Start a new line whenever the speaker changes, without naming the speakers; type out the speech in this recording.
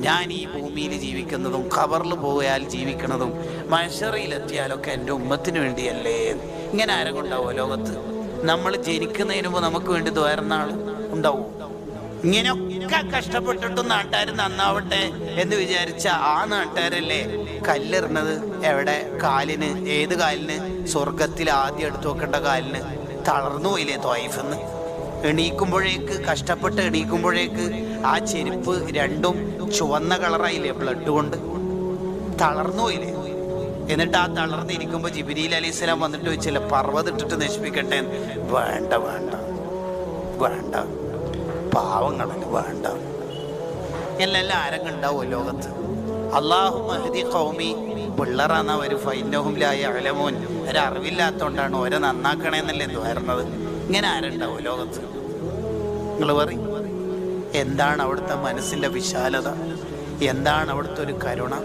ഞാൻ ഈ ഭൂമിയിൽ ജീവിക്കുന്നതും ഖബറിൽ പോയാൽ ജീവിക്കുന്നതും മഹ്ശറിലെത്തിയാലൊക്കെ എൻ്റെ ഉമ്മത്തിന് വേണ്ടിയല്ലേ. ഇങ്ങനെ ആരെങ്കിലും ഉണ്ടാവുമോ ലോകത്ത്? നമ്മൾ ജനിക്കുന്നതിന് മുമ്പ് നമുക്ക് വേണ്ടി ദ്വാരുന്ന ആൾ ഉണ്ടാവും? ഇങ്ങനെയൊക്കെ കഷ്ടപ്പെട്ടിട്ടും നാട്ടുകാർ നന്നാവട്ടെ എന്ന് വിചാരിച്ച ആ നാട്ടുകാരല്ലേ കല്ലെറിഞ്ഞത് എവിടെ? കാലിന്. ഏത് കാലിന്? സ്വർഗത്തിൽ ആദ്യം എടുത്തു വെക്കേണ്ട കാലിന്. തളർന്നു പോയില്ലേ ത്വായിഫെന്ന്? എണീക്കുമ്പോഴേക്ക്, കഷ്ടപ്പെട്ട് എണീക്കുമ്പോഴേക്ക് ആ ചെരുപ്പ് രണ്ടും ചുവന്ന കളറായില്ലേ ബ്ലഡ് കൊണ്ട്? തളർന്നു പോയില്ലേ? എന്നിട്ട് ആ തളർന്നിരിക്കുമ്പോൾ ജിബ്രീൽ അലൈഹിസ്സലാം വന്നിട്ട് ചോദിച്ചില്ല പർവ്വതിട്ടിട്ട് നശിപ്പിക്കട്ടെ? വേണ്ട വേണ്ട വേണ്ട, പാവങ്ങളല്ല, വേണ്ട. എല്ലാം ആരെങ്കിലും ഉണ്ടാവുമോ ലോകത്ത്? അല്ലാഹുമ്മ ഹ്ദി ഖൗമി, പിള്ളറാന്ന ഒരു ഫൈന്നഹും ലാ യഅലമൂൻ, ഒരറിവില്ലാത്തതുകൊണ്ടാണ് ഓരെ നന്നാക്കണേന്നല്ലേ ദ്വാരുന്നത്. ഇങ്ങനെ ആരുണ്ടാവും ലോകത്ത്? നിങ്ങൾ പറയും, എന്താണ് അവിടുത്തെ മനസ്സിൻ്റെ വിശാലത? എന്താണ് അവിടുത്തെ ഒരു കരുണ?